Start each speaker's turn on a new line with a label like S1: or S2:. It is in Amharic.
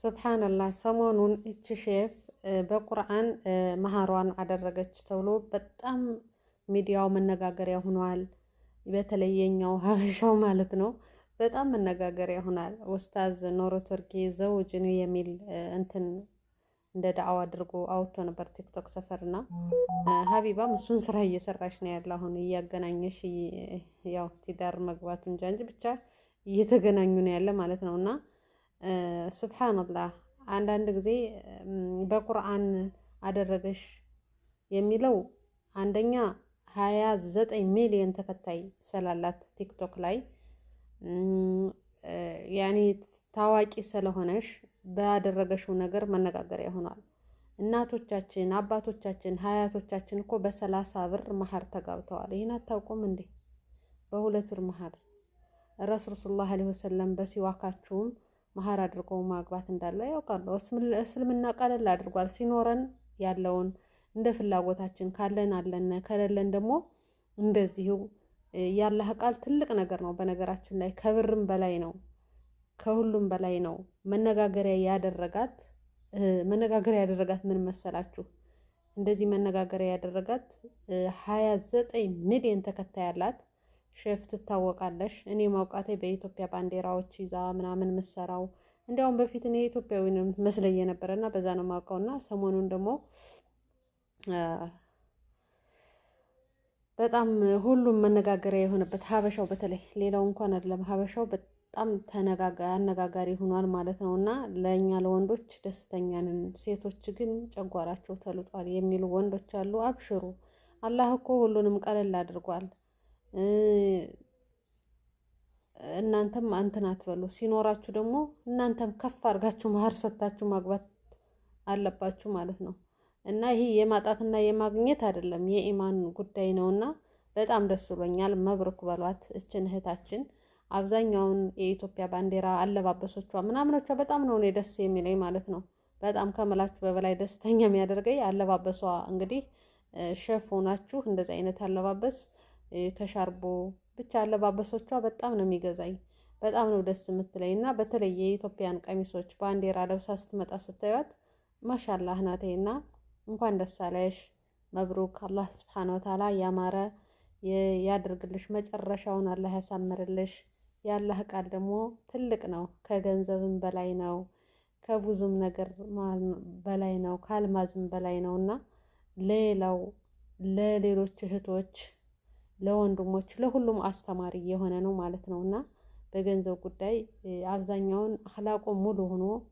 S1: ስብሓንላህ ሰሞኑን እች ሼፍ በቁርአን መሃሯን አደረገች ተብሎ በጣም ሚዲያው መነጋገሪያ ሆኗል። በተለይ የኛው ሀበሻው ማለት ነው። በጣም መነጋገሪያ ሆኗል። ኡስታዝ ኖሮ ቱርኪ ዘውጅኒ የሚል እንትን እንደ ዳዕዋ አድርጎ አውጥቶ ነበር ቲክቶክ ሰፈርና ሀቢባም እሱን ስራ እየሰራች ነው ያለ። አሁን እያገናኘሽ ያው ትዳር መግባት እንጂ ብቻ እየተገናኙ ነው ያለ ማለት ነውና ሱብሃንአላህ አንዳንድ ጊዜ በቁርአን አደረገሽ የሚለው አንደኛ 29 ሚሊዮን ተከታይ ስላላት ቲክቶክ ላይ ያኔ ታዋቂ ስለሆነሽ ባደረገሽው ነገር መነጋገሪያ ሆኗል። እናቶቻችን፣ አባቶቻችን፣ ሀያቶቻችን እኮ በ30 ብር መሀር ተጋብተዋል። ይህን አታውቁም እንዴ? በሁለት ብር መሀር ረሱል ሰለላሁ ዐለይሂ ወሰለም በሲዋካችሁም መሀር አድርገው ማግባት እንዳለ ያውቃሉ። እስልምና ቀለል አድርጓል። ሲኖረን ያለውን እንደ ፍላጎታችን ካለን አለን፣ ከሌለን ደግሞ እንደዚሁ ያላህ ቃል ትልቅ ነገር ነው። በነገራችን ላይ ከብርም በላይ ነው፣ ከሁሉም በላይ ነው። መነጋገሪያ ያደረጋት ምን መሰላችሁ? እንደዚህ መነጋገሪያ ያደረጋት 29 ሚሊዮን ተከታይ ያላት ሼፍ ትታወቃለሽ። እኔ ማውቃቴ በኢትዮጵያ ባንዲራዎች ይዛ ምናምን ምሰራው እንዲያውም በፊት እኔ ኢትዮጵያዊ ነው መስለኝ ነበርና በዛ ነው ማውቀውና ሰሞኑን ደግሞ በጣም ሁሉም መነጋገሪያ የሆነበት ሀበሻው በተለይ ሌላው እንኳን አይደለም ሀበሻው በጣም አነጋጋሪ ሆኗል ማለት ነውና ለኛ ለወንዶች ደስተኛ ነን፣ ሴቶች ግን ጨጓራቸው ተልጧል የሚሉ ወንዶች አሉ። አብሽሩ፣ አላህ እኮ ሁሉንም ቀለል አድርጓል። እናንተም አንተን አትበሉ። ሲኖራችሁ ደግሞ እናንተም ከፍ አድርጋችሁ መሀር ሰጥታችሁ ማግባት አለባችሁ ማለት ነው። እና ይሄ የማጣትና የማግኘት አይደለም የኢማን ጉዳይ ነውና በጣም ደስ ብሎኛል። መብሩክ በሏት እችን እህታችን። አብዛኛውን የኢትዮጵያ ባንዲራ አለባበሶቿ ምናምኖቿ በጣም ነው እኔ ደስ የሚለኝ ማለት ነው። በጣም ከመላችሁ በበላይ ደስተኛ የሚያደርገኝ አለባበሷ። እንግዲህ ሼፍ ሆናችሁ እንደዚህ አይነት አለባበስ ከሻርቦ ብቻ አለባበሶቿ በጣም ነው የሚገዛኝ። በጣም ነው ደስ የምትለኝ እና በተለይ የኢትዮጵያን ቀሚሶች ባንዲራ ለብሳ ስትመጣ ስታዩት ማሻአላህ ናቴና እንኳን ደስ አለሽ፣ መብሩክ። አላህ ሱብሓነሁ ወተዓላ ያማረ ያድርግልሽ፣ መጨረሻውን አላህ ያሳምርልሽ። ያላህ ቃል ደግሞ ትልቅ ነው፣ ከገንዘብም በላይ ነው፣ ከብዙም ነገር በላይ ነው፣ ከአልማዝም በላይ ነውና ሌላው ለሌሎች እህቶች ለወንድሞች ለሁሉም አስተማሪ የሆነ ነው ማለት ነውና በገንዘብ ጉዳይ አብዛኛውን አኽላቁ ሙሉ ሆኖ